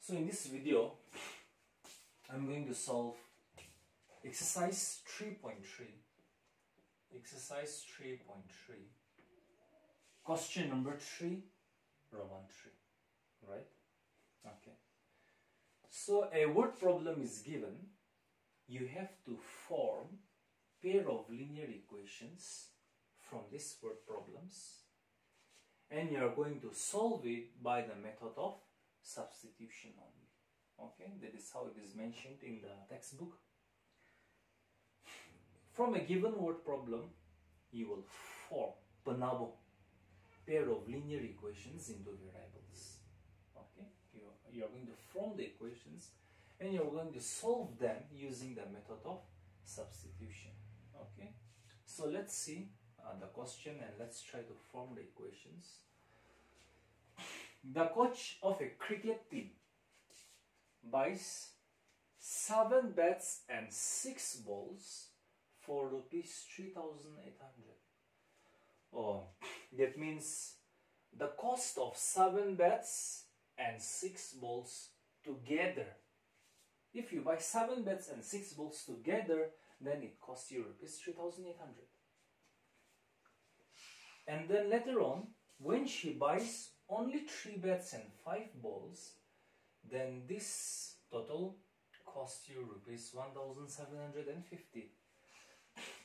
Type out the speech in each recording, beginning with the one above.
So in this video, I'm going to solve exercise 3.3. Exercise 3.3. Question number 3, Roman 3. Right? Okay. So a word problem is given. You have to form pair of linear equations from these word problems. And you are going to solve it by the method of substitution only. Okay, that is how it is mentioned in the textbook. From a given word problem, you will form pair of linear equations into variables. Okay, you are going to form the equations and you are going to solve them using the method of substitution. Okay, so let's see the question and let's try to form the equations. The coach of a cricket team buys 7 bats and 6 balls for rupees 3,800. Oh, that means the cost of 7 bats and 6 balls together. If you buy 7 bats and 6 balls together, then it costs you rupees 3,800. And then later on, when she buys only 3 bats and 5 balls, then this total costs you rupees 1,750.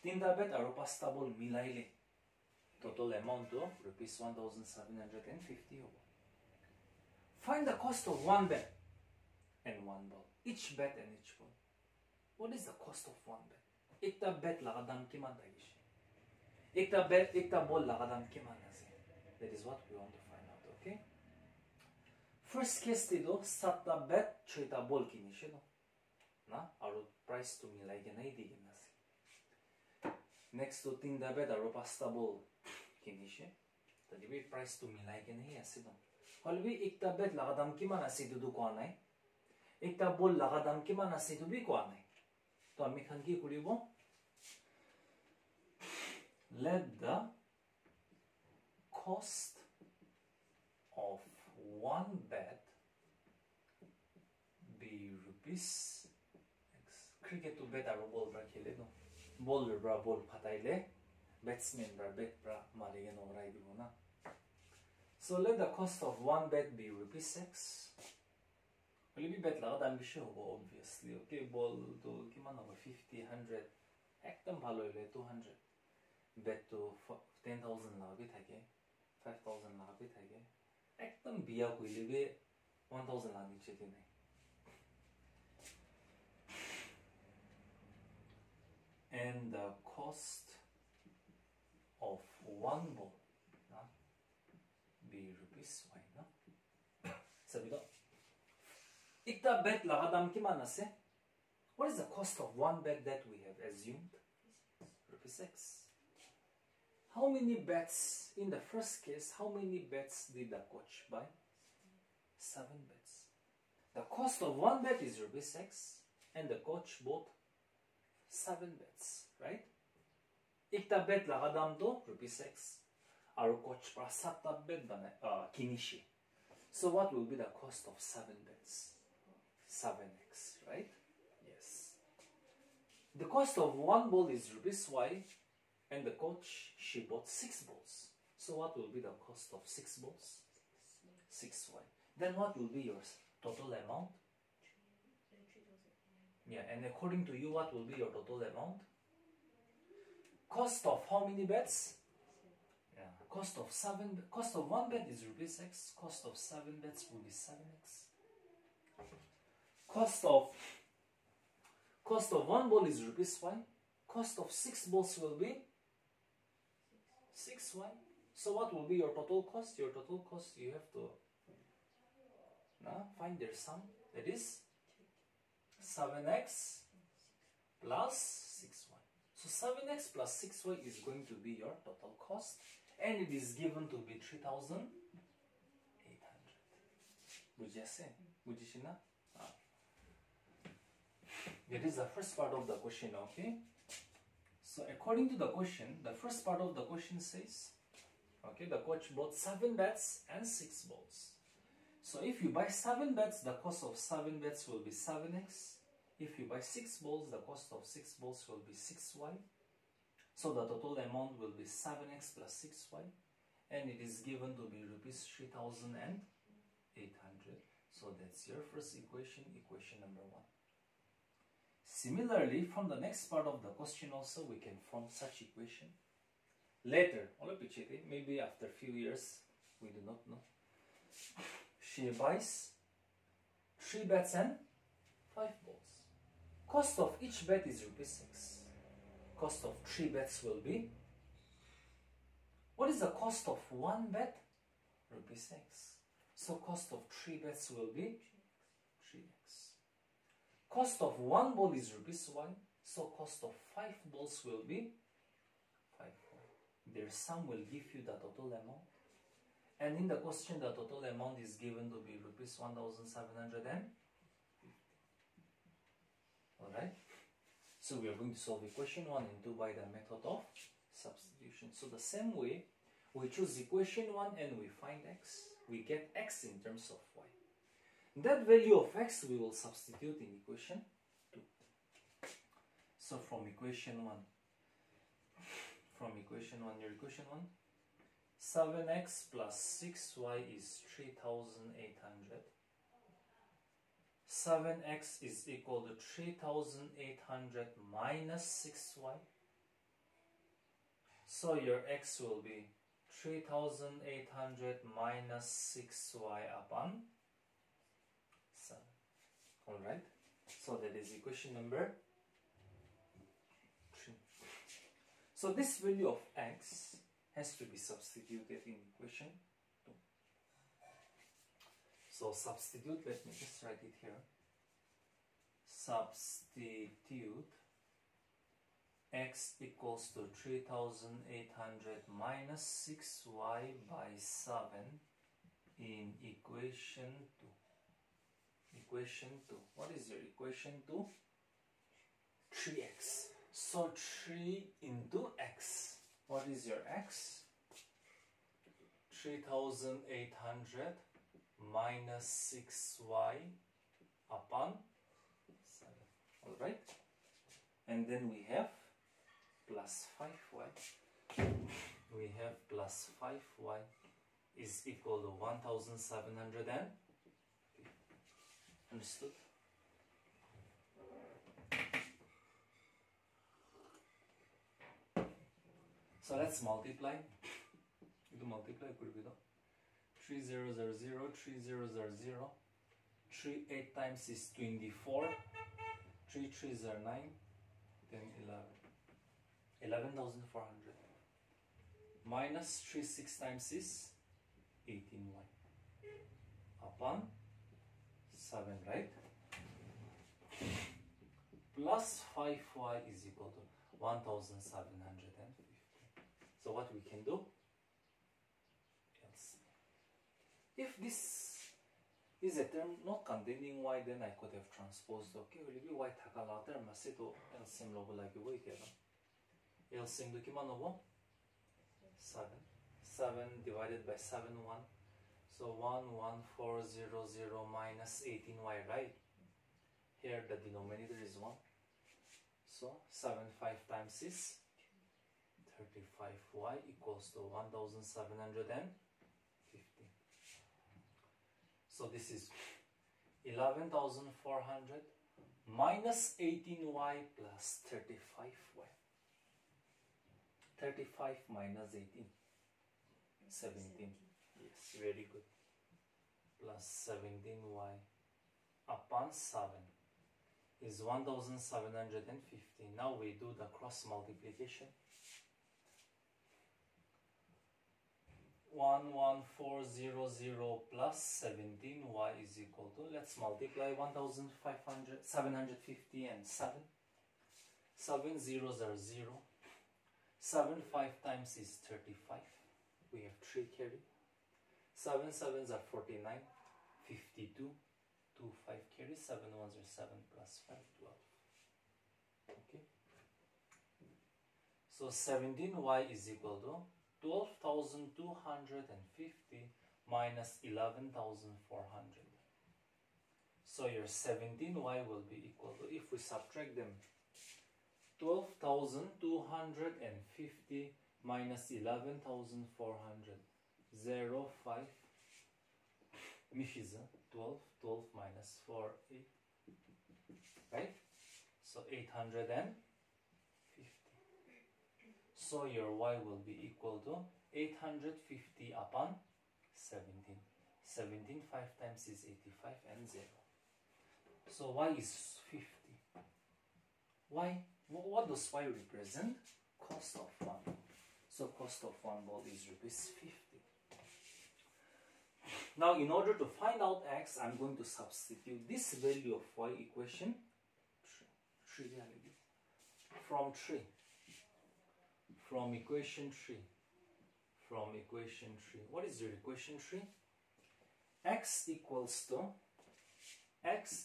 3 bat aru 5 ball milaile total amount of rupees 1,750 hobo. Find the cost of 1 bat and 1 ball. Each bat and each ball. What is the cost of 1 bat? Ekta bat laga dam kiman thagishi? Ekta bat, ekta ball laga dam kiman ase? That is what we want to find out, okay? First case tido 7 bat 3 ball kinishe no. Na aru price to milai ke nai digin ase. Next to 3 bat aru 5 ball kinishe. Tadi bi price to milai ke nai ase no. Halbi ekta bat laga dam kiman ase tu ko nai. Ekta ball laga dam kiman ase tu bi ko nai. To ami khan ki koribo? Let the cost of 1 bat be rupees X. Cricket to bat aru ball bra khele no. Bowler bra ball phataile, batsman bra bat bra marige no rai dibo na. So let the cost of 1 bat be rupees X. Only be bat laga dam bishi hobo obviously. Okay, ball to kiman hobo 50, 100. Ekdam bhalo hoile 200. Bet to 10,000 laga bi thake, 5,000 laga bi thake. Ekdam biya koile be 1,000 laga niche ti nai. And the cost of 1 ball be rupees Y na. Sabido. Ekta bet laga dam kiman ase? What is the cost of 1 bet that we have assumed? Rupees X. How many bets, in the first case, how many bets did the coach buy? 7 bets. The cost of 1 bet is rupees X and the coach bought 7 bets, right? Ekta bet laga dam do rupees X. Our coach pra 7 bet kinishi. So what will be the cost of 7 bets? 7x, right? Yes. The cost of 1 ball is rupees Y. And the coach, she bought 6 balls. So what will be the cost of 6 balls? 6Y. Then what will be your total amount? 3,000. Yeah, and according to you, what will be your total amount? Cost of how many bets? Yeah, cost of 1 bet is rupees X. Cost of 7 bets will be 7x. Cost of 1 ball is rupees Y. Cost of 6 balls will be 6Y. So what will be your total cost? Your total cost, you have to find their sum. That is 7x plus 6y. So 7x plus 6y is going to be your total cost. And it is given to be 3,800. Bujhase? Bujhishina? That is the first part of the question, okay? So according to the question, the first part of the question says, okay, the coach bought 7 bats and 6 balls. So if you buy 7 bets, the cost of 7 bets will be 7x. If you buy 6 balls, the cost of 6 balls will be 6y. So the total amount will be 7x plus 6y. And it is given to be rupees 3,800. So that's your first equation, equation number 1. Similarly, from the next part of the question also, we can form such equation. Later, maybe after a few years, we do not know. She buys 3 bets and 5 balls. Cost of each bet is rupees 6. Cost of 3 bets will be, what is the cost of 1 bet? Rupees x. So cost of 3 bets will be 3x. Cost of 1 ball is rupees 1. So cost of 5 balls will be 5y. Their sum will give you the total amount. And in the question, the total amount is given to be rupees 1,750. Alright? So we are going to solve equation 1 and 2 by the method of substitution. So the same way, we choose equation 1 and we find x. We get x in terms of y. That value of x we will substitute in equation 2. So from equation 1, your equation 1, 7x plus 6y is 3,800. 7x is equal to 3,800 minus 6y. So your x will be 3,800 minus 6y upon 7. Alright, so that is equation number 3. So this value of x has to be substituted in equation 2. So substitute, let me just write it here. Substitute x equals to 3,800 minus 6y by 7 in equation 2. Equation 2. What is your equation 2? 3x. So 3 into x. What is your x? 3,800 minus 6y upon 7. Alright? And then we have plus 5y. We have plus 5y is equal to 1,750. Understood? So let's multiply. You do multiply, could be 3 0 0 0, 3 0 0 0, 3 8 times is 24, 3 3s are 9, then 11,400 minus 3 6 times is 18y upon 7, right? Plus 5y is equal to 1,750. So what we can do? If this is a term not containing y, then I could have transposed. Okay, will be y takalater masito LCM logo like you wait here. LCM do kima novo 7. 7 divided by 7 1. So 11400 minus 18y, right? Here the denominator is 1. So 7 5 times is 35y equals to 1,750. So this is 11,400 minus 18y plus 35y. 35 minus 18, 17. Yes, very good. Plus 17y upon 7 is 1,750. Now we do the cross multiplication. 11400 plus 17y is equal to, let's multiply 1,750 and 7. 7 zeros are 0. 7 5 times is 35. We have 3 carry. 7 sevens are 49. 52. 2 5 carry. 7 ones are 7 plus 5, 12. Okay. So 17y is equal to 12,250 minus 11,400. So your 17y will be equal to, if we subtract them, 12,250 minus 11,400. 0, 5, mishiza, 12 minus 4, 8, right? So 850. So your y will be equal to 850 upon 17. 17 5 times is 85 and 0. So y is 50. Y, what does y represent? Cost of one. So cost of one ball is rupees 50. Now in order to find out x, I'm going to substitute this value of y equation 3 from equation 3. What is your equation 3? x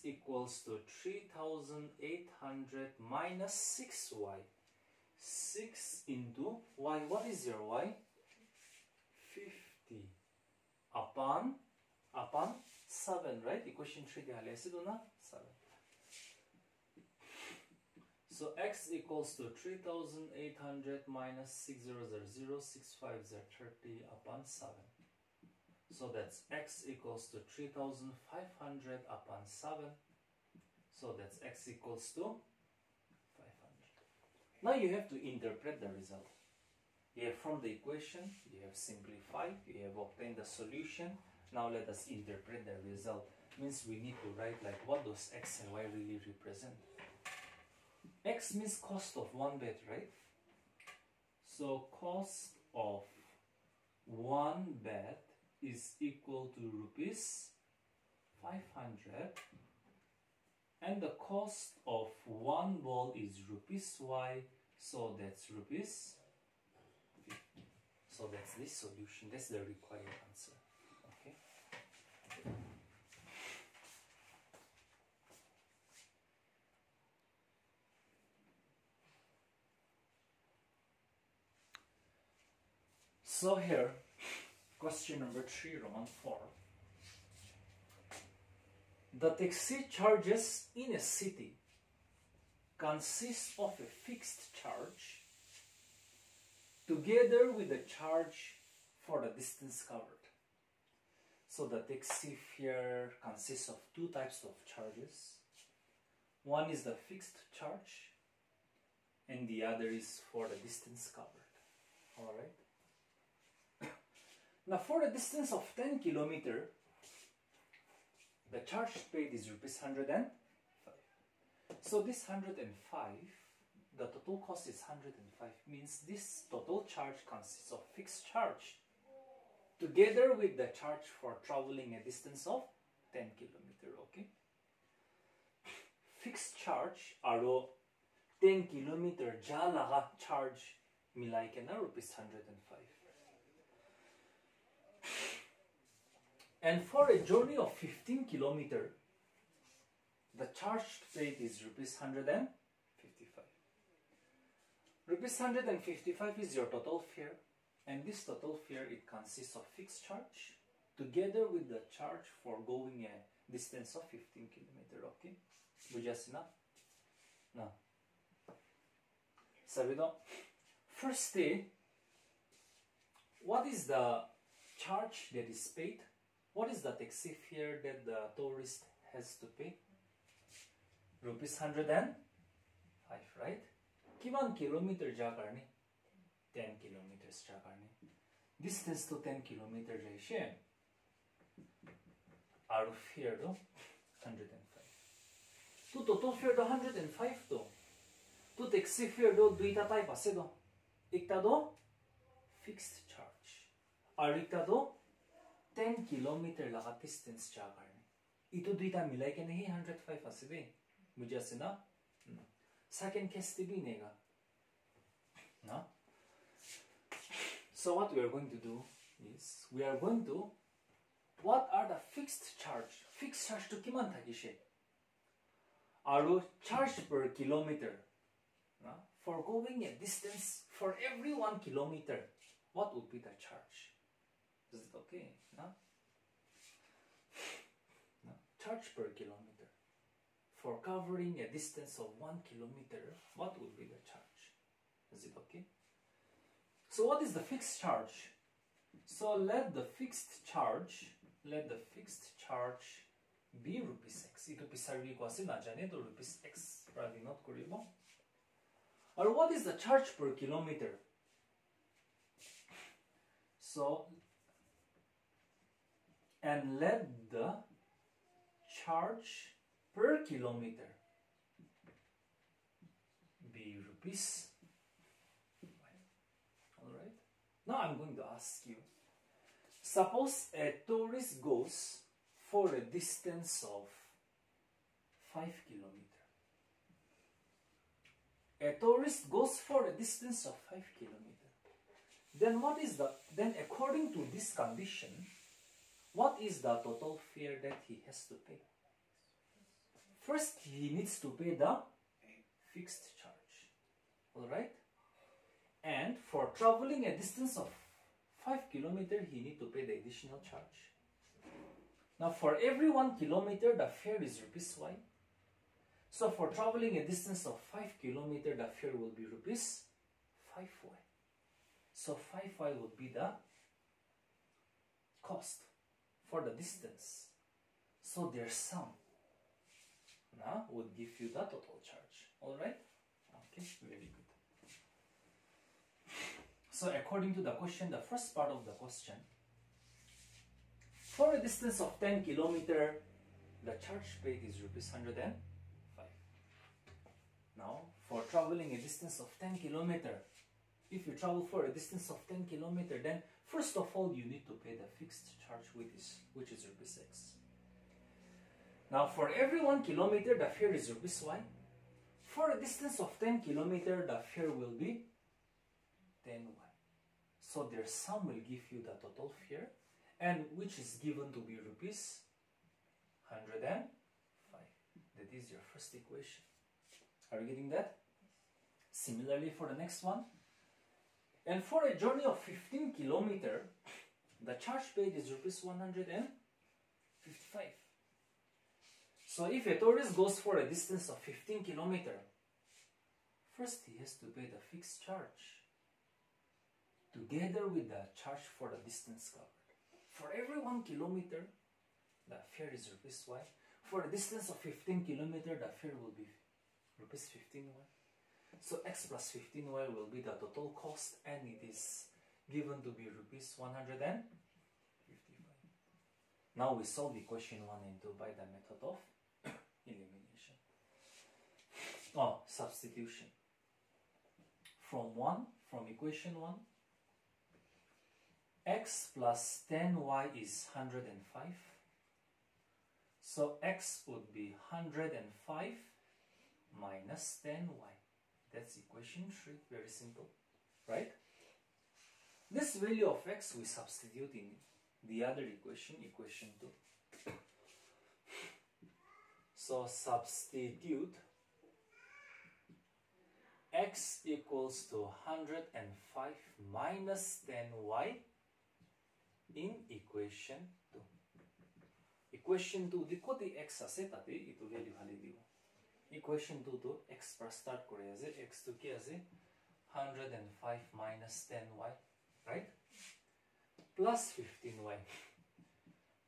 equals to 3,800 minus 6y. 6 into y. What is your y? 50 upon 7, right? Equation 3 dihali 7. So x equals to 3,800 minus 6,000,650 30 upon 7. So that's x equals to 3,500 upon 7. So that's x equals to 500. Now you have to interpret the result. You have from the equation, you have simplified, you have obtained the solution. Now let us interpret the result. Means we need to write like what does x and y really represent. X means cost of one bed, right? So cost of one bed is equal to rupees 500, and the cost of one ball is rupees y, so that's rupees 50. So that's this solution, that's the required answer. Okay. So here, question number 3, Roman 4. The taxi charges in a city consist of a fixed charge together with a charge for the distance covered. So the taxi fare consists of two types of charges. One is the fixed charge and the other is for the distance covered. Alright. Now for a distance of 10 kilometers, the charge paid is rupees 105. So this 105, the total cost is 105, means this total charge consists of fixed charge together with the charge for traveling a distance of 10 kilometers, okay? Fixed charge aro 10 kilometers jalaga charge milai ke na rupees 105. And for a journey of 15 kilometers, the charge paid is rupees 155. Rupees 155 is your total fare, and this total fare, it consists of fixed charge together with the charge for going a distance of 15 kilometers. Okay? Bujasina? No. Sabido? First day, what is the charge that is paid? What is the taxi fare that the tourist has to pay? Rupees 105, right? Kiman kilometer ja karne? 10 kilometers ja karne. Distance to 10 kilometers jaishe. Aru fare do 105. To total fare do 105 do. To taxi fare do duita type ase do. Ekta do fixed charge. Aru ekta do 10 kilometer laga distance ja karne. Ito duita milai ke nahi 105 ase be. Mujhe ase na? Second case to be nega. No? So what we are going to do is, we are going to, what are the fixed charge? Fixed charge to kiman thakishe? Aru charge per kilometer. No? For going a distance, for every 1 kilometer, what would be the charge? Is it okay? No? charge per kilometer. For covering a distance of 1 kilometer, what would be the charge? Is it okay? So what is the fixed charge? So let the fixed charge be rupees x. Ito pisarili ko kasi najane to rupees x. Probably not koribo. Or what is the charge per kilometer? So, and let the charge per kilometer be rupees. Alright. Now I'm going to ask you. Suppose a tourist goes for a distance of 5 kilometers. A tourist goes for a distance of 5 kilometers. Then according to this condition, what is the total fare that he has to pay? First, he needs to pay the fixed charge. Alright? And for traveling a distance of 5 kilometers, he needs to pay the additional charge. Now, for every 1 kilometer, the fare is rupees y. So, for traveling a distance of 5 kilometers, the fare will be rupees 5y. So, 5y would be the cost for the distance. So, their sum now would give you the total charge. Alright? Okay, very good. So, according to the question, the first part of the question, for a distance of 10 kilometers, the charge paid is rupees 105. Now, for traveling a distance of 10 kilometers, if you travel for a distance of 10 kilometers, then first of all, you need to pay the fixed charge, which is rupees x. Now, for every 1 kilometer, the fare is rupees y. For a distance of 10 kilometers, the fare will be 10y. So their sum will give you the total fare, and which is given to be rupees 105. That is your first equation. Are you getting that? Similarly for the next one. And for a journey of 15 kilometers, the charge paid is rupees 155. So if a tourist goes for a distance of 15 kilometers, first he has to pay the fixed charge together with the charge for the distance covered. For every 1 kilometer, the fare is rupees y. For a distance of 15 kilometers, the fare will be rupees 15y. So x plus 15y will be the total cost, and it is given to be rupees 155. Now we solve equation 1 and 2 by the method of elimination. Substitution. From equation 1, x plus 10y is 105. So x would be 105 minus 10y. That's equation 3. Very simple, right? This value of x we substitute in the other equation, equation 2. So substitute x equals to 105 minus 10y in equation 2. Equation 2 di koti x ase tate itu value hali dibo. Equation 2 to x par start kore ase, x to ki ase 105 minus 10y, right? Plus 15y.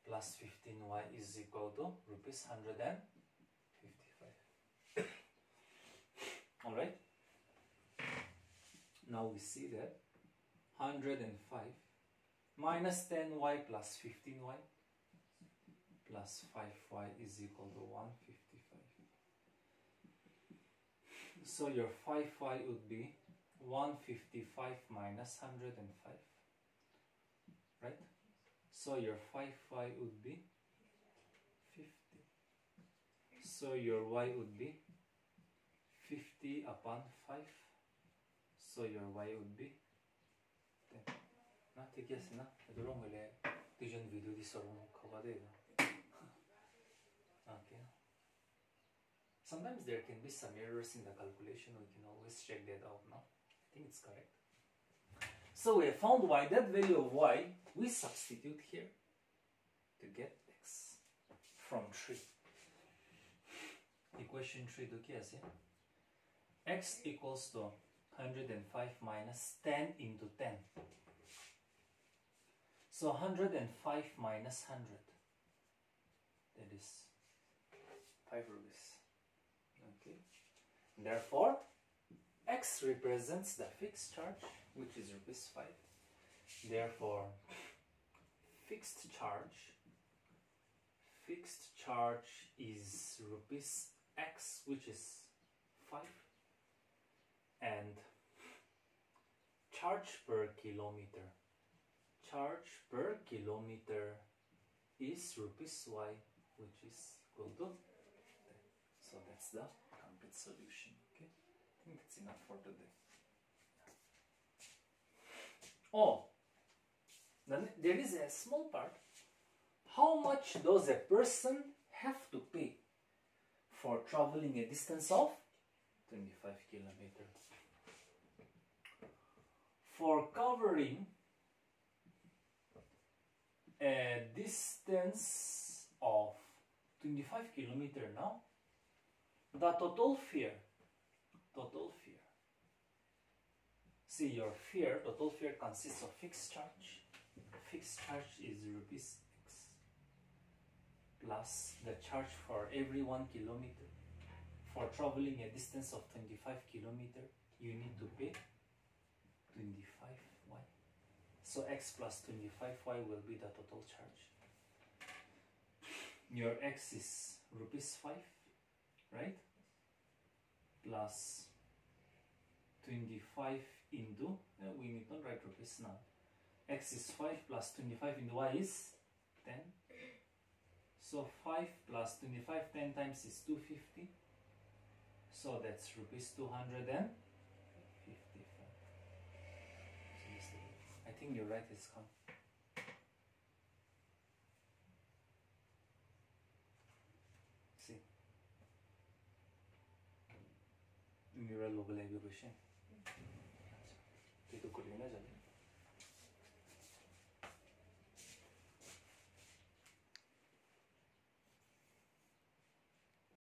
Plus 15y is equal to rupees 155. Alright? Now we see that 105 minus 10y plus 15y plus 5y is equal to 155. So your 5y would be 155 minus 105, right? So your 5y would be 50. So your y would be 50 upon 5. So your y would be 10. Na ठीक है ना? इधरों में ले तुझे video दी सरों खबर देगा. Okay. Sometimes there can be some errors in the calculation. We can always check that out now. I think it's correct. So we have found y. That value of y we substitute here to get x. from 3. Equation 3 to kya ase? X equals to 105 minus 10 into 10. So 105 minus 100. That is 5 rupees. Okay. Therefore, X represents the fixed charge, which is rupees 5. Therefore, fixed charge is rupees X, which is 5, and charge per kilometer is rupees Y, which is equal to 10. So that's the complete solution. Okay, I think that's enough for today. Oh, then there is a small part. How much does a person have to pay for traveling a distance of 25 kilometers? For covering a distance of 25 kilometers now, the total fare. See, your fare, total fare consists of fixed charge. Fixed charge is rupees X plus the charge for every 1 kilometer. For traveling a distance of 25 kilometers, you need to pay 25Y. So X plus 25Y will be the total charge. Your X is rupees 5, right? Plus 25 into, we need not write rupees now. X is 5 plus 25 into Y is 10. So 5 plus 25, 10 times is 250. So that's rupees 255. I think you're right, it's come. See. Mural logo lagi question. Itu kuliahnya jadi.